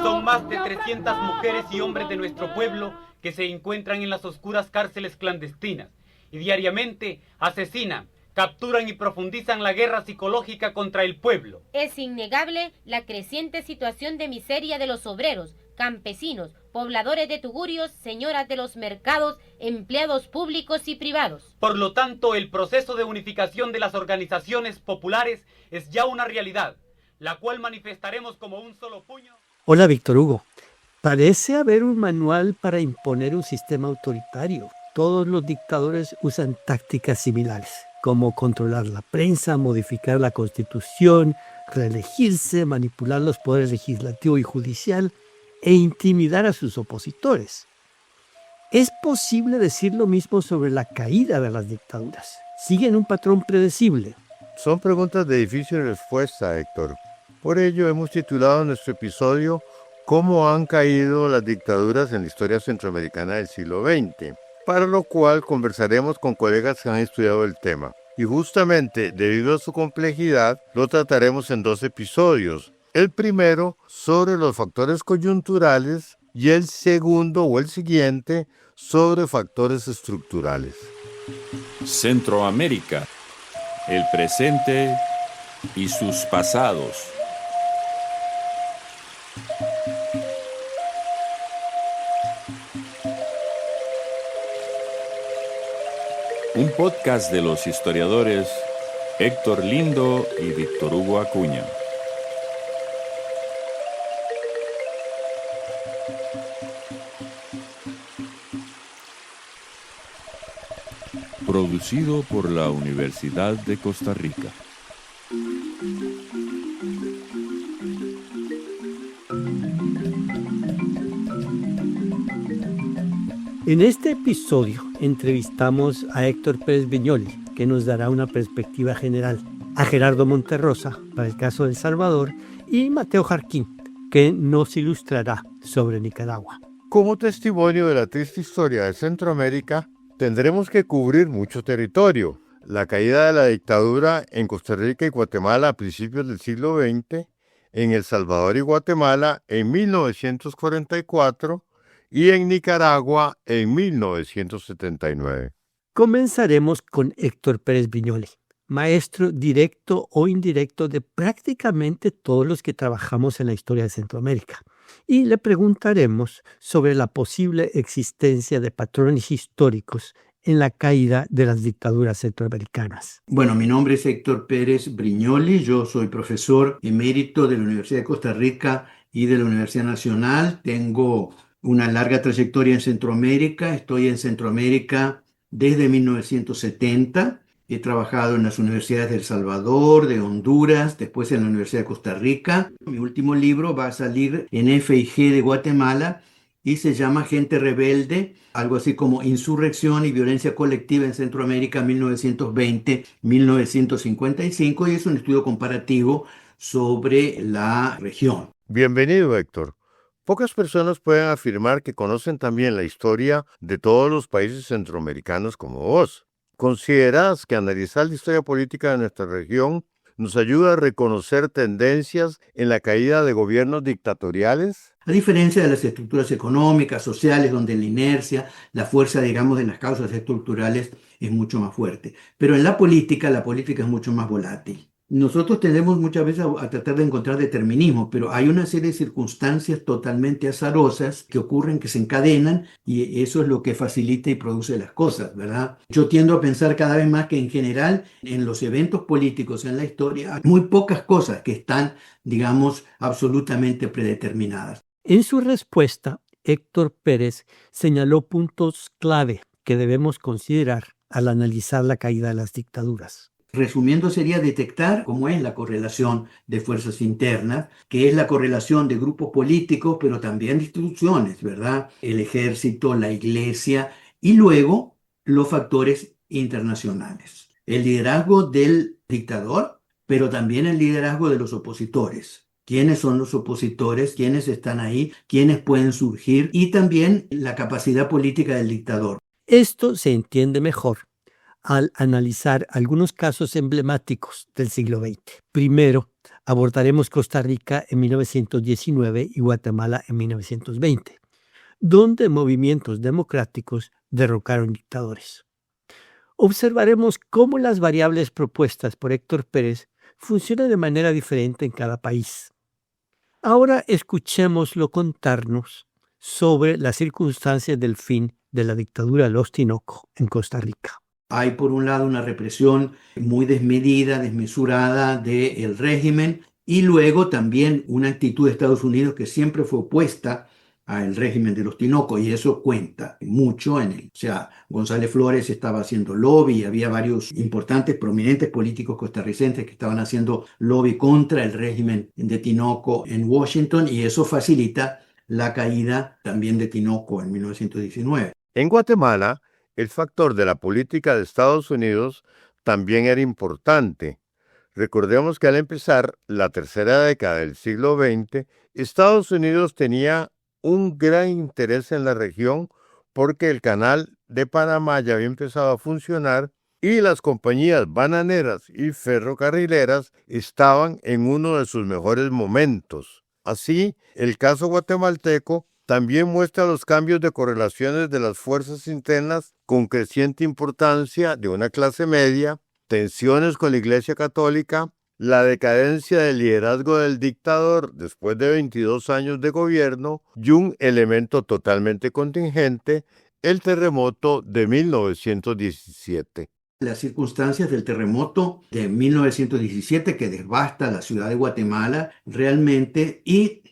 Son más de 300 mujeres y hombres de nuestro pueblo que se encuentran en las oscuras cárceles clandestinas y diariamente asesinan, capturan y profundizan la guerra psicológica contra el pueblo. Es innegable la creciente situación de miseria de los obreros, campesinos, pobladores de tugurios, señoras de los mercados, empleados públicos y privados. Por lo tanto, el proceso de unificación de las organizaciones populares es ya una realidad, la cual manifestaremos como un solo puño. Hola, Víctor Hugo. Parece haber un manual para imponer un sistema autoritario. Todos los dictadores usan tácticas similares, como controlar la prensa, modificar la constitución, reelegirse, manipular los poderes legislativo y judicial e intimidar a sus opositores. ¿Es posible decir lo mismo sobre la caída de las dictaduras? ¿Siguen un patrón predecible? Son preguntas de difícil respuesta, Héctor. Por ello hemos titulado nuestro episodio ¿Cómo han caído las dictaduras en la historia centroamericana del siglo XX? Para lo cual conversaremos con colegas que han estudiado el tema. Y justamente, debido a su complejidad, lo trataremos en 2 episodios. El primero sobre los factores coyunturales y el segundo o el siguiente sobre factores estructurales. Centroamérica, el presente y sus pasados. Un podcast de los historiadores Héctor Lindo y Víctor Hugo Acuña. Producido por la Universidad de Costa Rica. En este episodio entrevistamos a Héctor Pérez Brignoli, que nos dará una perspectiva general, a Gerardo Monterrosa para el caso de El Salvador y Mateo Jarquín, que nos ilustrará sobre Nicaragua. Como testimonio de la triste historia de Centroamérica, tendremos que cubrir mucho territorio. La caída de la dictadura en Costa Rica y Guatemala a principios del siglo XX, en El Salvador y Guatemala en 1944 y en Nicaragua en 1979. Comenzaremos con Héctor Pérez Brignoli, maestro directo o indirecto de prácticamente todos los que trabajamos en la historia de Centroamérica. Y le preguntaremos sobre la posible existencia de patrones históricos en la caída de las dictaduras centroamericanas. Bueno, mi nombre es Héctor Pérez Brignoli, yo soy profesor emérito de la Universidad de Costa Rica y de la Universidad Nacional. Tengo una larga trayectoria en Centroamérica, estoy en Centroamérica desde 1970. He trabajado en las universidades de El Salvador, de Honduras, después en la Universidad de Costa Rica. Mi último libro va a salir en FIG de Guatemala y se llama Gente Rebelde, algo así como Insurrección y Violencia Colectiva en Centroamérica 1920-1955, y es un estudio comparativo sobre la región. Bienvenido, Héctor. Pocas personas pueden afirmar que conocen también la historia de todos los países centroamericanos como vos. ¿Considerás que analizar la historia política de nuestra región nos ayuda a reconocer tendencias en la caída de gobiernos dictatoriales? A diferencia de las estructuras económicas, sociales, donde la inercia, la fuerza, digamos, de las causas estructurales es mucho más fuerte. Pero en la política es mucho más volátil. Nosotros tendemos muchas veces a tratar de encontrar determinismo, pero hay una serie de circunstancias totalmente azarosas que ocurren, que se encadenan, y eso es lo que facilita y produce las cosas, ¿verdad? Yo tiendo a pensar cada vez más que en general en los eventos políticos en la historia hay muy pocas cosas que están, digamos, absolutamente predeterminadas. En su respuesta, Héctor Pérez señaló puntos clave que debemos considerar al analizar la caída de las dictaduras. Resumiendo, sería detectar cómo es la correlación de fuerzas internas, que es la correlación de grupos políticos, pero también de instituciones, ¿verdad? El ejército, la iglesia, y luego los factores internacionales. El liderazgo del dictador, pero también el liderazgo de los opositores. ¿Quiénes son los opositores? ¿Quiénes están ahí? ¿Quiénes pueden surgir? Y también la capacidad política del dictador. Esto se entiende mejor al analizar algunos casos emblemáticos del siglo XX. Primero, abordaremos Costa Rica en 1919 y Guatemala en 1920, donde movimientos democráticos derrocaron dictadores. Observaremos cómo las variables propuestas por Héctor Pérez funcionan de manera diferente en cada país. Ahora escuchémoslo contarnos sobre las circunstancias del fin de la dictadura de los Tinoco en Costa Rica. Hay por un lado una represión muy desmedida, desmesurada del régimen y luego también una actitud de Estados Unidos que siempre fue opuesta al régimen de los Tinoco y eso cuenta mucho en él. O sea, González Flores estaba haciendo lobby y había varios importantes, prominentes políticos costarricenses que estaban haciendo lobby contra el régimen de Tinoco en Washington y eso facilita la caída también de Tinoco en 1919. En Guatemala, el factor de la política de Estados Unidos también era importante. Recordemos que al empezar la tercera década del siglo XX, Estados Unidos tenía un gran interés en la región porque el canal de Panamá ya había empezado a funcionar y las compañías bananeras y ferrocarrileras estaban en uno de sus mejores momentos. Así, el caso guatemalteco también muestra los cambios de correlaciones de las fuerzas internas con creciente importancia de una clase media, tensiones con la Iglesia Católica, la decadencia del liderazgo del dictador después de 22 años de gobierno y un elemento totalmente contingente, el terremoto de 1917. Las circunstancias del terremoto de 1917 que devasta la ciudad de Guatemala realmente y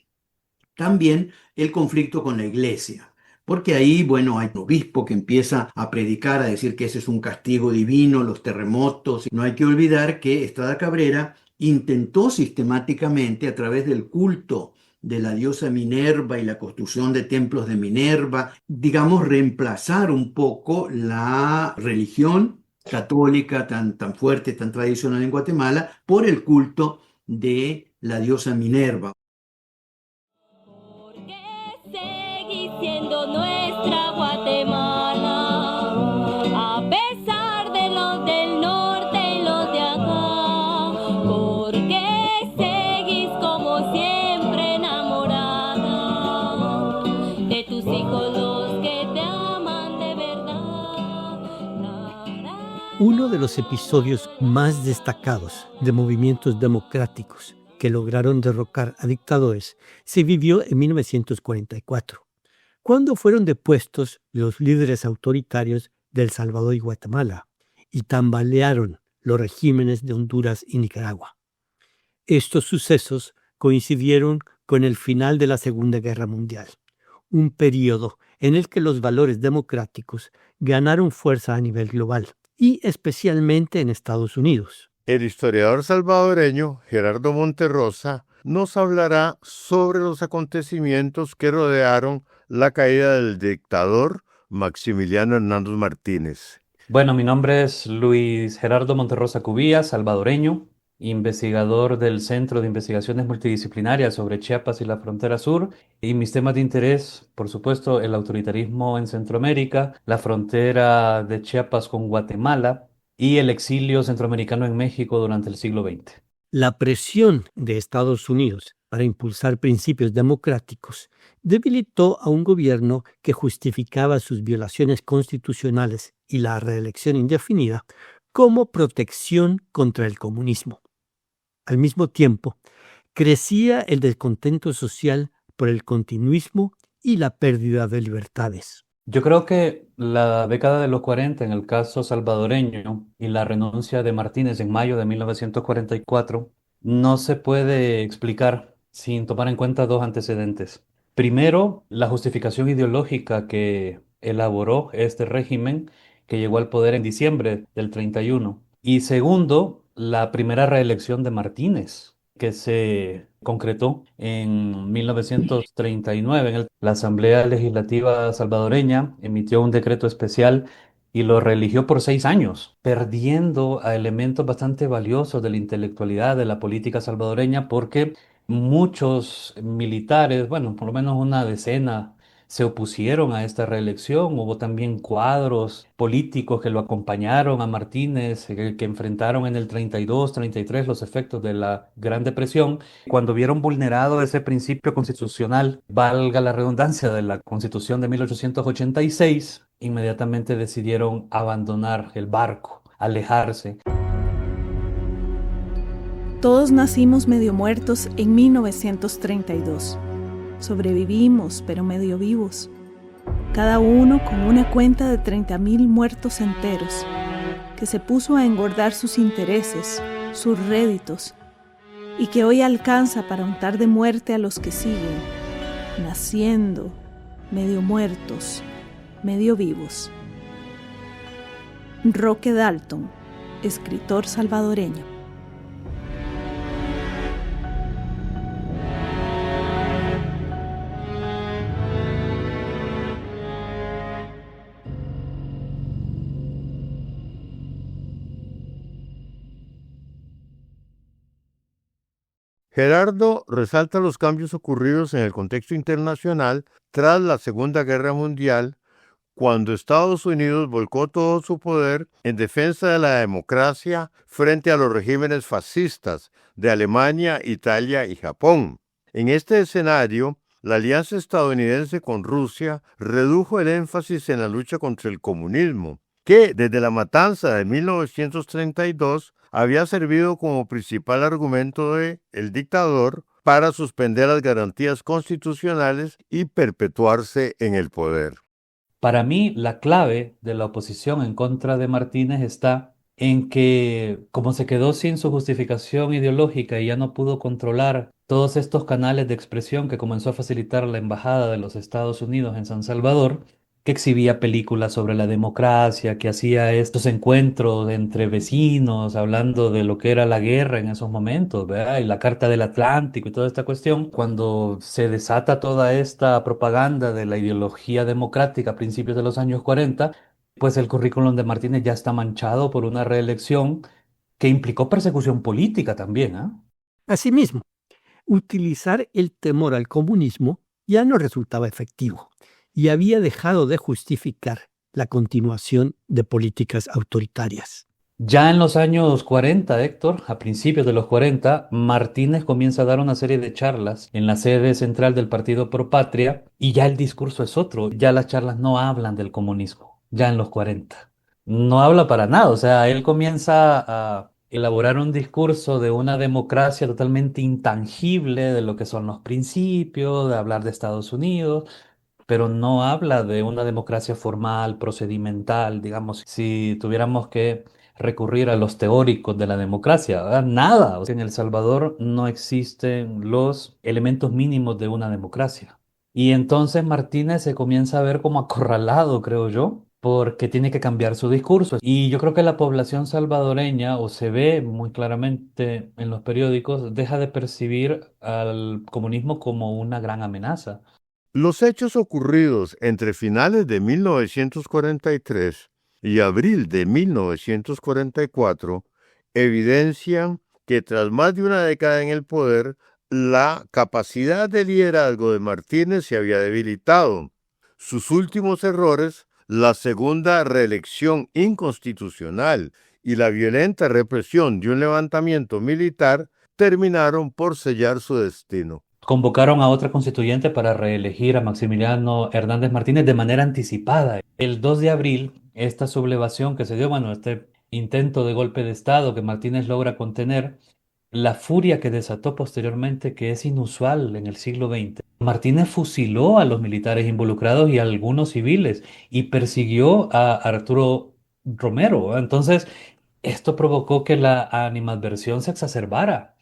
también el conflicto con la iglesia, porque ahí, bueno, hay un obispo que empieza a predicar, a decir que ese es un castigo divino, los terremotos. No hay que olvidar que Estrada Cabrera intentó sistemáticamente a través del culto de la diosa Minerva y la construcción de templos de Minerva, digamos, reemplazar un poco la religión católica tan fuerte, tan tradicional en Guatemala, por el culto de la diosa Minerva. Siendo nuestra Guatemala, a pesar de los del norte y los de acá, porque seguís como siempre enamorada de tus hijos los que te aman de verdad. Uno de los episodios más destacados de movimientos democráticos que lograron derrocar a dictadores se vivió en 1944. Cuando fueron depuestos los líderes autoritarios de El Salvador y Guatemala y tambalearon los regímenes de Honduras y Nicaragua. Estos sucesos coincidieron con el final de la Segunda Guerra Mundial, un periodo en el que los valores democráticos ganaron fuerza a nivel global y especialmente en Estados Unidos. El historiador salvadoreño Gerardo Monterrosa nos hablará sobre los acontecimientos que rodearon la caída del dictador Maximiliano Hernández Martínez. Bueno, mi nombre es Luis Gerardo Monterrosa Cubía, salvadoreño, investigador del Centro de Investigaciones Multidisciplinarias sobre Chiapas y la Frontera Sur, y mis temas de interés, por supuesto, el autoritarismo en Centroamérica, la frontera de Chiapas con Guatemala y el exilio centroamericano en México durante el siglo XX. La presión de Estados Unidos para impulsar principios democráticos debilitó a un gobierno que justificaba sus violaciones constitucionales y la reelección indefinida como protección contra el comunismo. Al mismo tiempo, crecía el descontento social por el continuismo y la pérdida de libertades. Yo creo que la década de los 40 en el caso salvadoreño y la renuncia de Martínez en mayo de 1944 no se puede explicar sin tomar en cuenta dos antecedentes. Primero, la justificación ideológica que elaboró este régimen que llegó al poder en diciembre del 31. Y segundo, la primera reelección de Martínez, que se concretó en 1939. La Asamblea Legislativa salvadoreña emitió un decreto especial y lo reeligió por 6 años, perdiendo a elementos bastante valiosos de la intelectualidad de la política salvadoreña porque muchos militares, bueno, por lo menos una decena, se opusieron a esta reelección. Hubo también cuadros políticos que lo acompañaron a Martínez, que enfrentaron en el 32, 33 los efectos de la Gran Depresión. Cuando vieron vulnerado ese principio constitucional, valga la redundancia, de la Constitución de 1886, inmediatamente decidieron abandonar el barco, alejarse. Todos nacimos medio muertos en 1932. Sobrevivimos, pero medio vivos. Cada uno con una cuenta de 30.000 muertos enteros, que se puso a engordar sus intereses, sus réditos, y que hoy alcanza para untar de muerte a los que siguen, naciendo, medio muertos, medio vivos. Roque Dalton, escritor salvadoreño. Gerardo resalta los cambios ocurridos en el contexto internacional tras la Segunda Guerra Mundial, cuando Estados Unidos volcó todo su poder en defensa de la democracia frente a los regímenes fascistas de Alemania, Italia y Japón. En este escenario, la alianza estadounidense con Rusia redujo el énfasis en la lucha contra el comunismo, que desde la matanza de 1932 había servido como principal argumento del dictador para suspender las garantías constitucionales y perpetuarse en el poder. Para mí, la clave de la oposición en contra de Martínez está en que, como se quedó sin su justificación ideológica y ya no pudo controlar todos estos canales de expresión que comenzó a facilitar la Embajada de los Estados Unidos en San Salvador, que exhibía películas sobre la democracia, que hacía estos encuentros entre vecinos, hablando de lo que era la guerra en esos momentos, ¿verdad? Y la Carta del Atlántico y toda esta cuestión. Cuando se desata toda esta propaganda de la ideología democrática a principios de los años 40, pues el currículum de Martínez ya está manchado por una reelección que implicó persecución política también, ¿ah? Asimismo, utilizar el temor al comunismo ya no resultaba efectivo y había dejado de justificar la continuación de políticas autoritarias. Ya en los años 40, Héctor, a principios de los 40, Martínez comienza a dar una serie de charlas en la sede central del Partido Pro Patria y ya el discurso es otro, ya las charlas no hablan del comunismo, ya en los 40. No habla para nada, o sea, él comienza a elaborar un discurso de una democracia totalmente intangible, de lo que son los principios, de hablar de Estados Unidos, pero no habla de una democracia formal, procedimental, digamos, si tuviéramos que recurrir a los teóricos de la democracia, ¿verdad? Nada. O sea, en El Salvador no existen los elementos mínimos de una democracia. Y entonces Martínez se comienza a ver como acorralado, creo yo, porque tiene que cambiar su discurso. Y yo creo que la población salvadoreña, o se ve muy claramente en los periódicos, deja de percibir al comunismo como una gran amenaza. Los hechos ocurridos entre finales de 1943 y abril de 1944 evidencian que tras más de una década en el poder, la capacidad de liderazgo de Martínez se había debilitado. Sus últimos errores, la segunda reelección inconstitucional y la violenta represión de un levantamiento militar, terminaron por sellar su destino. Convocaron a otra constituyente para reelegir a Maximiliano Hernández Martínez de manera anticipada. El 2 de abril, esta sublevación que se dio, este intento de golpe de Estado que Martínez logra contener, la furia que desató posteriormente, que es inusual en el siglo XX. Martínez fusiló a los militares involucrados y a algunos civiles y persiguió a Arturo Romero. Entonces, esto provocó que la animadversión se exacerbara.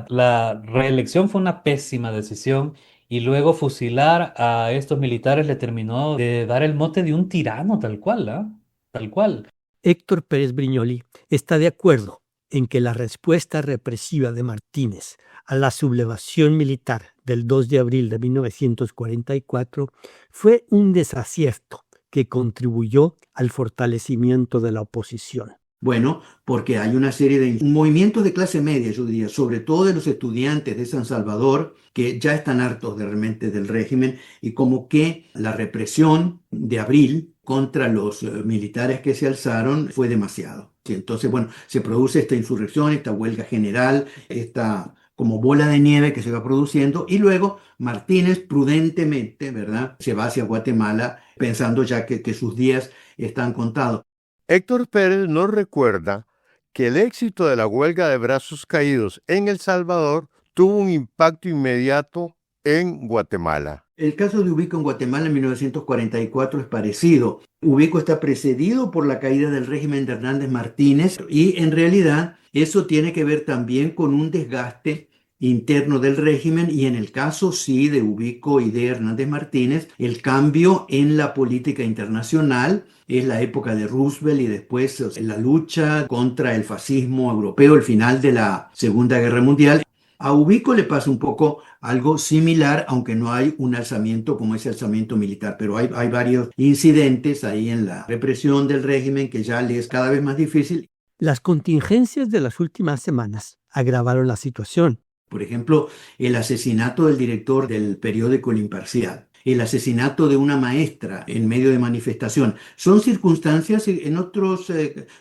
La reelección fue una pésima decisión y luego fusilar a estos militares le terminó de dar el mote de un tirano tal cual, ¿ah? Tal cual. Héctor Pérez Brignoli está de acuerdo en que la respuesta represiva de Martínez a la sublevación militar del 2 de abril de 1944 fue un desacierto que contribuyó al fortalecimiento de la oposición. Bueno, porque hay una serie de movimientos de clase media, yo diría, sobre todo de los estudiantes de San Salvador, que ya están hartos realmente del régimen y como que la represión de abril contra los militares que se alzaron fue demasiado. Sí, entonces, bueno, se produce esta insurrección, esta huelga general, esta como bola de nieve que se va produciendo y luego Martínez prudentemente, ¿verdad?, se va hacia Guatemala pensando ya que sus días están contados. Héctor Pérez nos recuerda que el éxito de la huelga de brazos caídos en El Salvador tuvo un impacto inmediato en Guatemala. El caso de Ubico en Guatemala en 1944 es parecido. Ubico está precedido por la caída del régimen de Hernández Martínez y en realidad eso tiene que ver también con un desgaste interno del régimen y en el caso sí de Ubico y de Hernández Martínez, el cambio en la política internacional es la época de Roosevelt y después la lucha contra el fascismo europeo, el final de la Segunda Guerra Mundial. A Ubico le pasa un poco algo similar, aunque no hay un alzamiento como ese alzamiento militar, pero hay varios incidentes ahí en la represión del régimen que ya le es cada vez más difícil. Las contingencias de las últimas semanas agravaron la situación. Por ejemplo, el asesinato del director del periódico El Imparcial, el asesinato de una maestra en medio de manifestación. Son circunstancias que en otros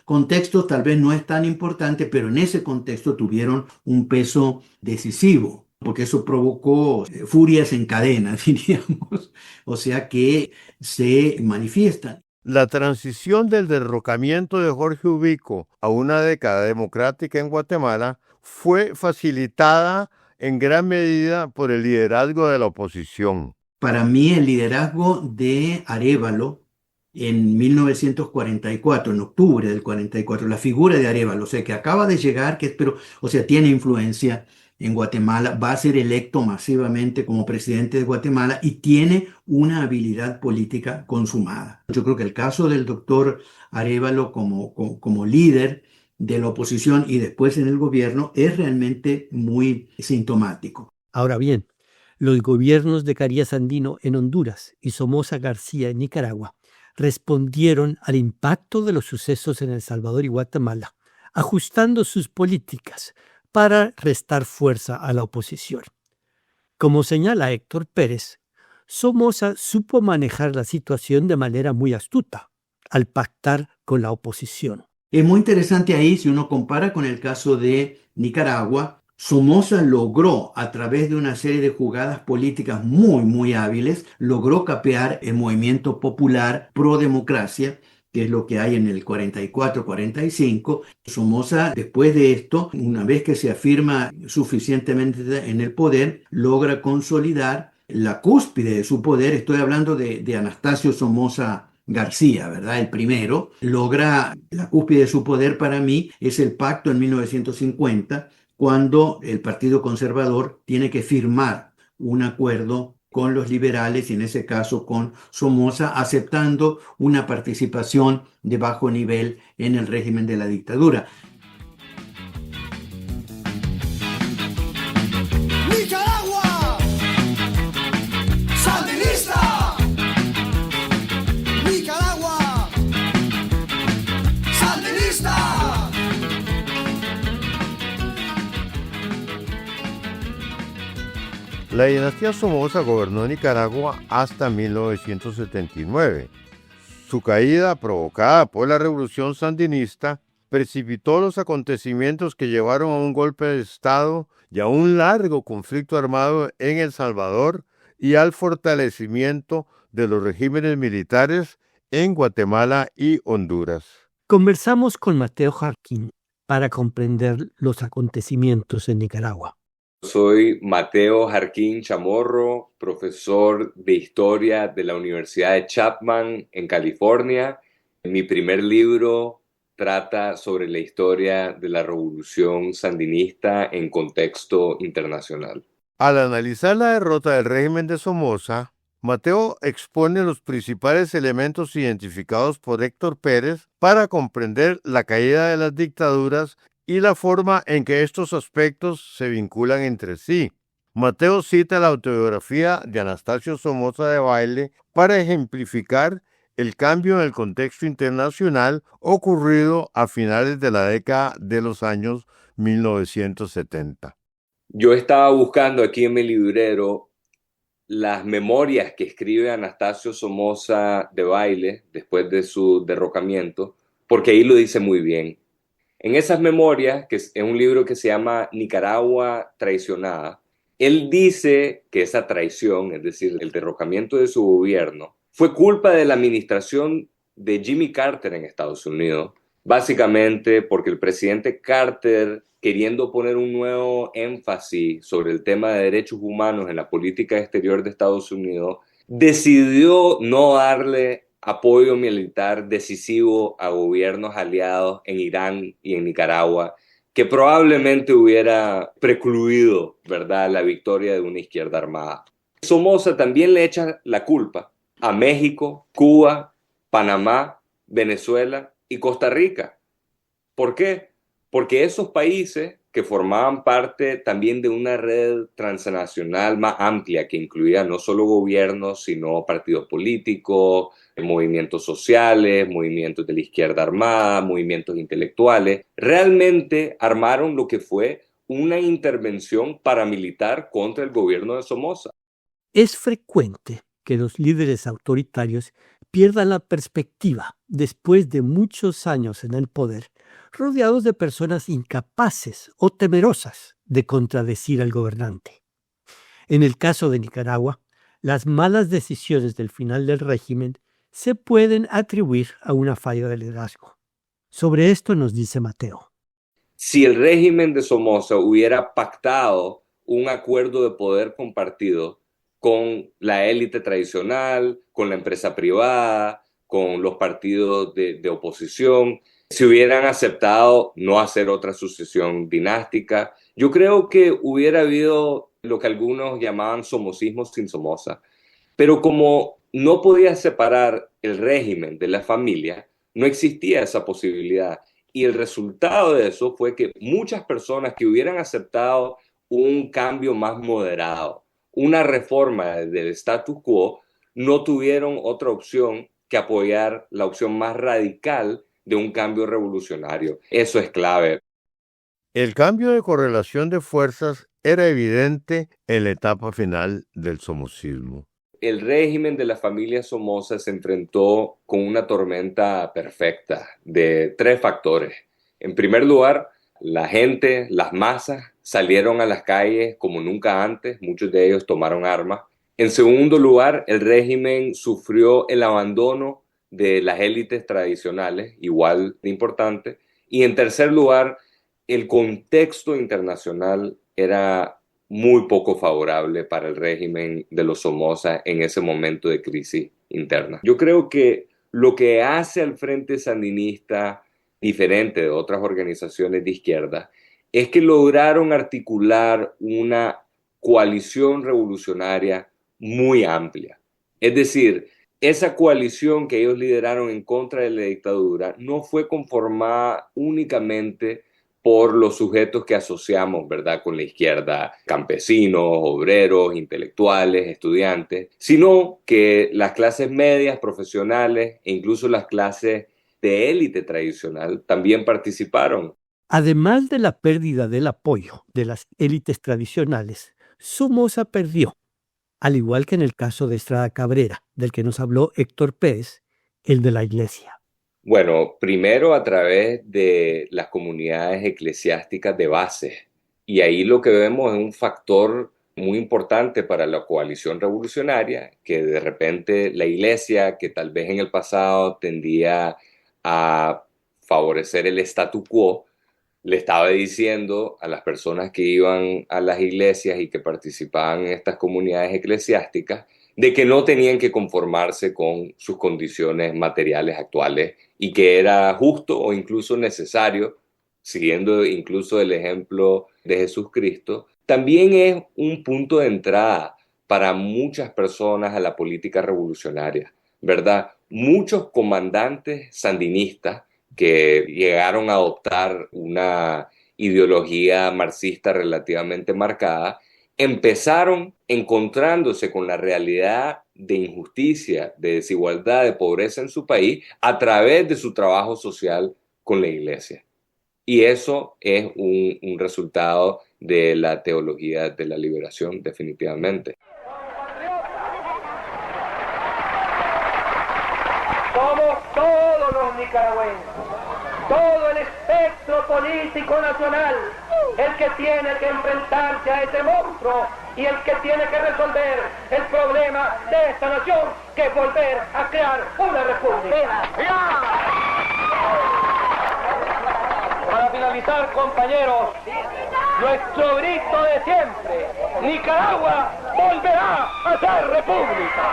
contextos tal vez no es tan importante, pero en ese contexto tuvieron un peso decisivo, porque eso provocó furias en cadena, diríamos, o sea que se manifiestan. La transición del derrocamiento de Jorge Ubico a una década democrática en Guatemala fue facilitada en gran medida por el liderazgo de la oposición. Para mí el liderazgo de Arévalo en 1944, en octubre del 44, la figura de Arévalo, o sea, que acaba de llegar, tiene influencia en Guatemala, va a ser electo masivamente como presidente de Guatemala y tiene una habilidad política consumada. Yo creo que el caso del doctor Arévalo como líder de la oposición y después en el gobierno es realmente muy sintomático. Ahora bien, los gobiernos de Carías Andino en Honduras y Somoza García en Nicaragua respondieron al impacto de los sucesos en El Salvador y Guatemala, ajustando sus políticas para restar fuerza a la oposición. Como señala Héctor Pérez, Somoza supo manejar la situación de manera muy astuta al pactar con la oposición. Es muy interesante ahí, si uno compara con el caso de Nicaragua, Somoza logró, a través de una serie de jugadas políticas muy hábiles, logró capear el movimiento popular pro democracia, que es lo que hay en el 44-45. Somoza, después de esto, una vez que se afirma suficientemente en el poder, logra consolidar la cúspide de su poder. Estoy hablando de Anastasio Somoza García, ¿verdad? El primero, logra la cúspide de su poder para mí, es el pacto en 1950, cuando el Partido Conservador tiene que firmar un acuerdo con los liberales y en ese caso con Somoza, aceptando una participación de bajo nivel en el régimen de la dictadura. ¡Nicaragua! ¡Sandinista! ¡Nicaragua! ¡Sandinista! La dinastía Somoza gobernó Nicaragua hasta 1979. Su caída, provocada por la revolución sandinista, precipitó los acontecimientos que llevaron a un golpe de Estado y a un largo conflicto armado en El Salvador y al fortalecimiento de los regímenes militares en Guatemala y Honduras. Conversamos con Mateo Jarquín para comprender los acontecimientos en Nicaragua. Soy Mateo Jarquín Chamorro, profesor de Historia de la Universidad de Chapman en California. Mi primer libro trata sobre la historia de la revolución sandinista en contexto internacional. Al analizar la derrota del régimen de Somoza, Mateo expone los principales elementos identificados por Héctor Pérez para comprender la caída de las dictaduras y la forma en que estos aspectos se vinculan entre sí. Mateo cita la autobiografía de Anastasio Somoza Debayle para ejemplificar el cambio en el contexto internacional ocurrido a finales de la década de los años 1970. Yo estaba buscando aquí en mi librero las memorias que escribe Anastasio Somoza Debayle después de su derrocamiento, porque ahí lo dice muy bien. En esas memorias, que es un libro que se llama Nicaragua traicionada, él dice que esa traición, es decir, el derrocamiento de su gobierno, fue culpa de la administración de Jimmy Carter en Estados Unidos, básicamente porque el presidente Carter, queriendo poner un nuevo énfasis sobre el tema de derechos humanos en la política exterior de Estados Unidos, decidió no darle apoyo militar decisivo a gobiernos aliados en Irán y en Nicaragua, que probablemente hubiera precluido, ¿verdad?, la victoria de una izquierda armada. Somoza también le echa la culpa a México, Cuba, Panamá, Venezuela y Costa Rica. ¿Por qué? Porque esos países que formaban parte también de una red transnacional más amplia que incluía no solo gobiernos, sino partidos políticos, movimientos sociales, movimientos de la izquierda armada, movimientos intelectuales, realmente armaron lo que fue una intervención paramilitar contra el gobierno de Somoza. Es frecuente que los líderes autoritarios pierdan la perspectiva después de muchos años en el poder, rodeados de personas incapaces o temerosas de contradecir al gobernante. En el caso de Nicaragua, las malas decisiones del final del régimen se pueden atribuir a una falla de liderazgo. Sobre esto nos dice Mateo. Si el régimen de Somoza hubiera pactado un acuerdo de poder compartido con la élite tradicional, con la empresa privada, con los partidos de oposición, si hubieran aceptado no hacer otra sucesión dinástica, yo creo que hubiera habido lo que algunos llamaban somocismo sin Somoza. Pero como no podía separar el régimen de la familia, no existía esa posibilidad. Y el resultado de eso fue que muchas personas que hubieran aceptado un cambio más moderado, una reforma del status quo, no tuvieron otra opción que apoyar la opción más radical de un cambio revolucionario. Eso es clave. El cambio de correlación de fuerzas era evidente en la etapa final del somocismo. El régimen de la familia Somoza se enfrentó con una tormenta perfecta de 3 factores. En primer lugar, la gente, las masas, salieron a las calles como nunca antes, muchos de ellos tomaron armas. En segundo lugar, el régimen sufrió el abandono de las élites tradicionales, igual de importante. Y en tercer lugar, el contexto internacional era muy poco favorable para el régimen de los Somoza en ese momento de crisis interna. Yo creo que lo que hace al Frente Sandinista diferente de otras organizaciones de izquierda es que lograron articular una coalición revolucionaria muy amplia. Es decir, esa coalición que ellos lideraron en contra de la dictadura no fue conformada únicamente por los sujetos que asociamos, ¿verdad?, con la izquierda, campesinos, obreros, intelectuales, estudiantes, sino que las clases medias, profesionales e incluso las clases de élite tradicional también participaron. Además de la pérdida del apoyo de las élites tradicionales, Somoza perdió, al igual que en el caso de Estrada Cabrera, del que nos habló Héctor Pérez, el de la Iglesia. Bueno, primero a través de las comunidades eclesiásticas de base. Y ahí lo que vemos es un factor muy importante para la coalición revolucionaria, que de repente la Iglesia, que tal vez en el pasado tendía a favorecer el statu quo, le estaba diciendo a las personas que iban a las iglesias y que participaban en estas comunidades eclesiásticas de que no tenían que conformarse con sus condiciones materiales actuales y que era justo o incluso necesario, siguiendo incluso el ejemplo de Jesucristo, también es un punto de entrada para muchas personas a la política revolucionaria, ¿verdad? Muchos comandantes sandinistas que llegaron a adoptar una ideología marxista relativamente marcada, empezaron encontrándose con la realidad de injusticia, de desigualdad, de pobreza en su país a través de su trabajo social con la iglesia. Y eso es un resultado de la teología de la liberación, definitivamente. Somos todos los nicaragüenses, todo el espectro político nacional, el que tiene que enfrentarse a ese monstruo y el que tiene que resolver el problema de esta nación, que es volver a crear una república. Para finalizar, compañeros, nuestro grito de siempre: Nicaragua volverá a ser república.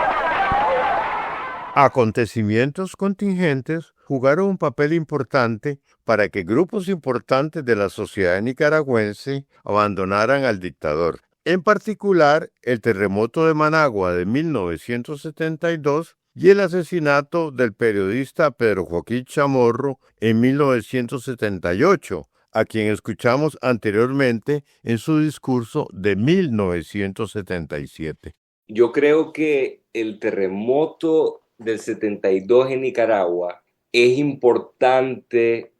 Acontecimientos contingentes jugaron un papel importante para que grupos importantes de la sociedad nicaragüense abandonaran al dictador. En particular, el terremoto de Managua de 1972 y el asesinato del periodista Pedro Joaquín Chamorro en 1978, a quien escuchamos anteriormente en su discurso de 1977. Yo creo que el terremoto del 72 en Nicaragua es importante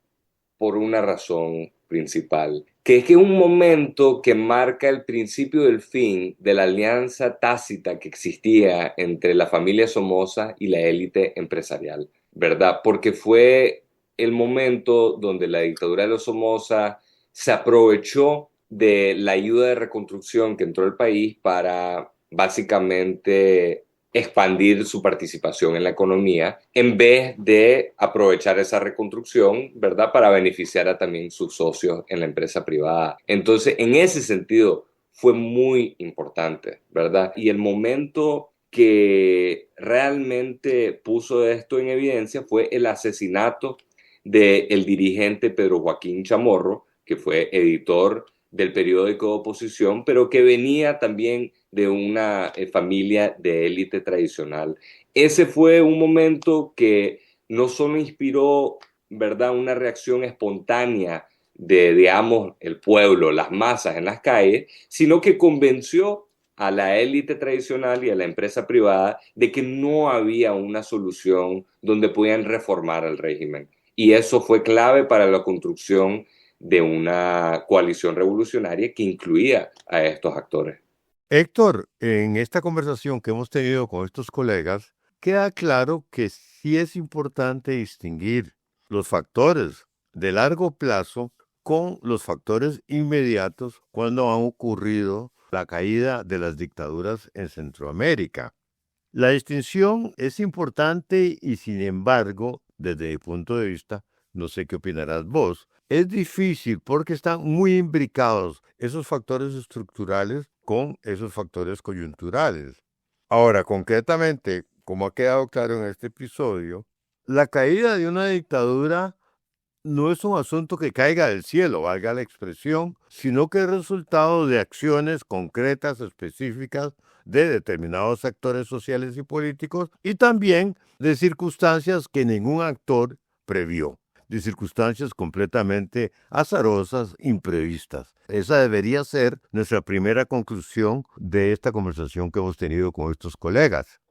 por una razón principal, que es un momento que marca el principio del fin de la alianza tácita que existía entre la familia Somoza y la élite empresarial, ¿verdad? Porque fue el momento donde la dictadura de los Somoza se aprovechó de la ayuda de reconstrucción que entró al país para básicamente expandir su participación en la economía en vez de aprovechar esa reconstrucción, ¿verdad?, para beneficiar a también sus socios en la empresa privada. Entonces, en ese sentido, fue muy importante, ¿verdad? Y el momento que realmente puso esto en evidencia fue el asesinato del dirigente Pedro Joaquín Chamorro, que fue editor del periódico de oposición, pero que venía también de una familia de élite tradicional. Ese fue un momento que no solo inspiró, ¿verdad?, una reacción espontánea de, digamos, el pueblo, las masas en las calles, sino que convenció a la élite tradicional y a la empresa privada de que no había una solución donde podían reformar el régimen. Y eso fue clave para la construcción de una coalición revolucionaria que incluía a estos actores. Héctor, en esta conversación que hemos tenido con estos colegas, queda claro que sí es importante distinguir los factores de largo plazo con los factores inmediatos cuando ha ocurrido la caída de las dictaduras en Centroamérica. La distinción es importante y, sin embargo, desde mi punto de vista, no sé qué opinarás vos, es difícil porque están muy imbricados esos factores estructurales con esos factores coyunturales. Ahora, concretamente, como ha quedado claro en este episodio, la caída de una dictadura no es un asunto que caiga del cielo, valga la expresión, sino que es resultado de acciones concretas, específicas, de determinados actores sociales y políticos, y también de circunstancias que ningún actor previó, de circunstancias completamente azarosas, imprevistas. Esa debería ser nuestra primera conclusión de esta conversación que hemos tenido con estos colegas.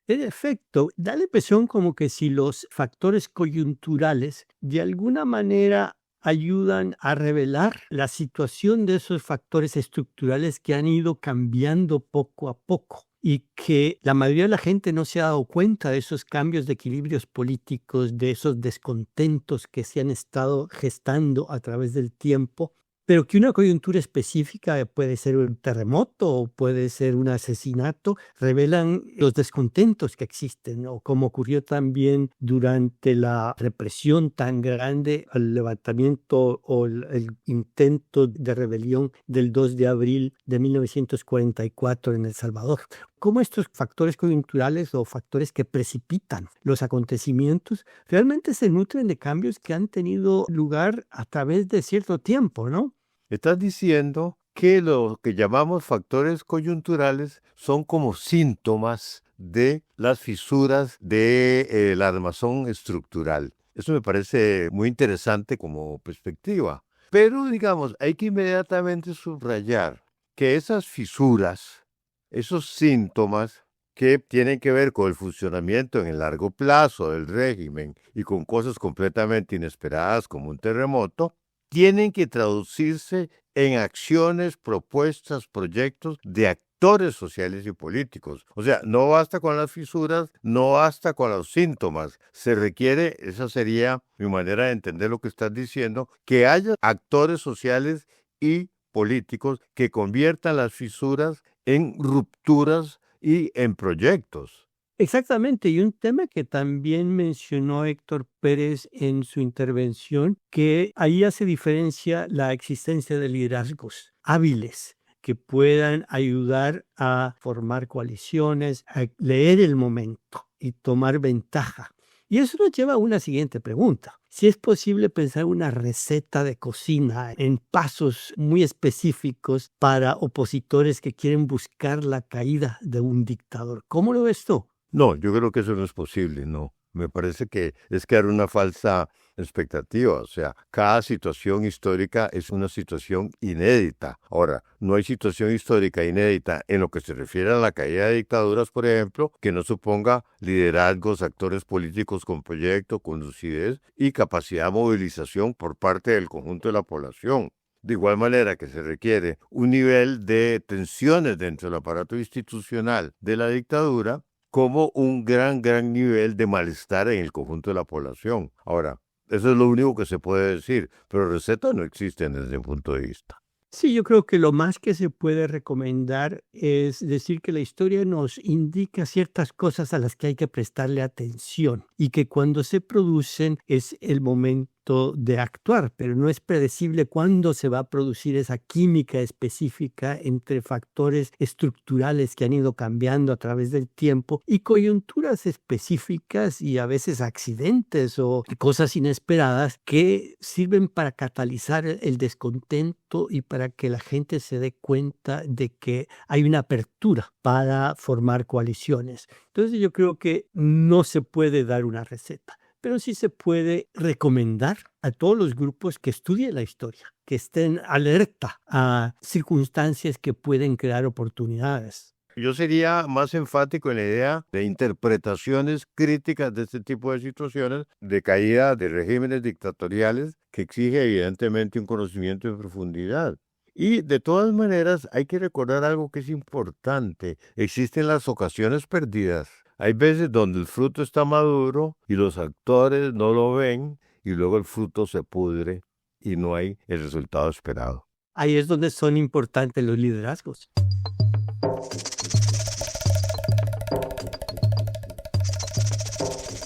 En efecto, da la impresión como que si los factores coyunturales de alguna manera ayudan a revelar la situación de esos factores estructurales que han ido cambiando poco a poco y que la mayoría de la gente no se ha dado cuenta de esos cambios de equilibrios políticos, de esos descontentos que se han estado gestando a través del tiempo, pero que una coyuntura específica puede ser un terremoto o puede ser un asesinato, revelan los descontentos que existen, ¿no? Como ocurrió también durante la represión tan grande, el levantamiento o el intento de rebelión del 2 de abril de 1944 en El Salvador. Cómo estos factores coyunturales o factores que precipitan los acontecimientos realmente se nutren de cambios que han tenido lugar a través de cierto tiempo, ¿no? Estás diciendo que lo que llamamos factores coyunturales son como síntomas de las fisuras del armazón estructural. Eso me parece muy interesante como perspectiva. Pero, digamos, hay que inmediatamente subrayar que esas fisuras, esos síntomas, que tienen que ver con el funcionamiento en el largo plazo del régimen y con cosas completamente inesperadas como un terremoto, tienen que traducirse en acciones, propuestas, proyectos de actores sociales y políticos. O sea, no basta con las fisuras, no basta con los síntomas. Se requiere, esa sería mi manera de entender lo que estás diciendo, que haya actores sociales y políticos que conviertan las fisuras en rupturas y en proyectos. Exactamente, y un tema que también mencionó Héctor Pérez en su intervención, que ahí hace diferencia la existencia de liderazgos hábiles que puedan ayudar a formar coaliciones, a leer el momento y tomar ventaja. Y eso nos lleva a una siguiente pregunta. Si es posible pensar una receta de cocina en pasos muy específicos para opositores que quieren buscar la caída de un dictador. ¿Cómo lo ves tú? No, yo creo que eso no es posible, no. Me parece que es crear una falsa expectativa. O sea, cada situación histórica es una situación inédita. Ahora, no hay situación histórica inédita en lo que se refiere a la caída de dictaduras, por ejemplo, que no suponga liderazgos, actores políticos con proyecto, con lucidez y capacidad de movilización por parte del conjunto de la población. De igual manera que se requiere un nivel de tensiones dentro del aparato institucional de la dictadura, como un gran nivel de malestar en el conjunto de la población. Ahora, eso es lo único que se puede decir, pero recetas no existen desde mi punto de vista. Sí, yo creo que lo más que se puede recomendar es decir que la historia nos indica ciertas cosas a las que hay que prestarle atención y que cuando se producen es el momento de actuar, pero no es predecible cuándo se va a producir esa química específica entre factores estructurales que han ido cambiando a través del tiempo y coyunturas específicas y a veces accidentes o cosas inesperadas que sirven para catalizar el descontento y para que la gente se dé cuenta de que hay una apertura para formar coaliciones. Entonces yo creo que no se puede dar una receta, pero sí se puede recomendar a todos los grupos que estudien la historia, que estén alerta a circunstancias que pueden crear oportunidades. Yo sería más enfático en la idea de interpretaciones críticas de este tipo de situaciones, de caída de regímenes dictatoriales, que exige evidentemente un conocimiento en profundidad. Y de todas maneras hay que recordar algo que es importante. Existen las ocasiones perdidas. Hay veces donde el fruto está maduro y los actores no lo ven y luego el fruto se pudre y no hay el resultado esperado. Ahí es donde son importantes los liderazgos.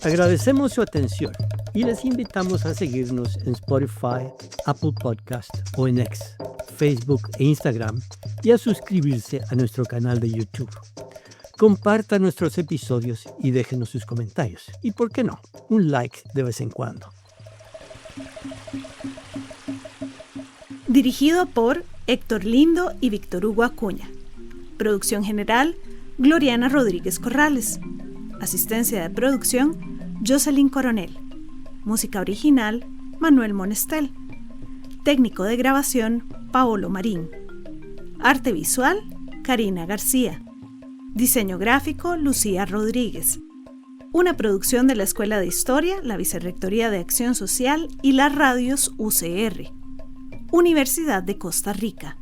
Agradecemos su atención y les invitamos a seguirnos en Spotify, Apple Podcast o en X, Facebook e Instagram y a suscribirse a nuestro canal de YouTube. Compartan nuestros episodios y déjenos sus comentarios. Y por qué no, un like de vez en cuando. Dirigido por Héctor Lindo y Víctor Hugo Acuña. Producción general, Gloriana Rodríguez Corrales. Asistencia de producción, Jocelyn Coronel. Música original, Manuel Monestel. Técnico de grabación, Paolo Marín. Arte visual, Karina García. Diseño gráfico, Lucía Rodríguez. Una producción de la Escuela de Historia, la Vicerrectoría de Acción Social y las radios UCR. Universidad de Costa Rica.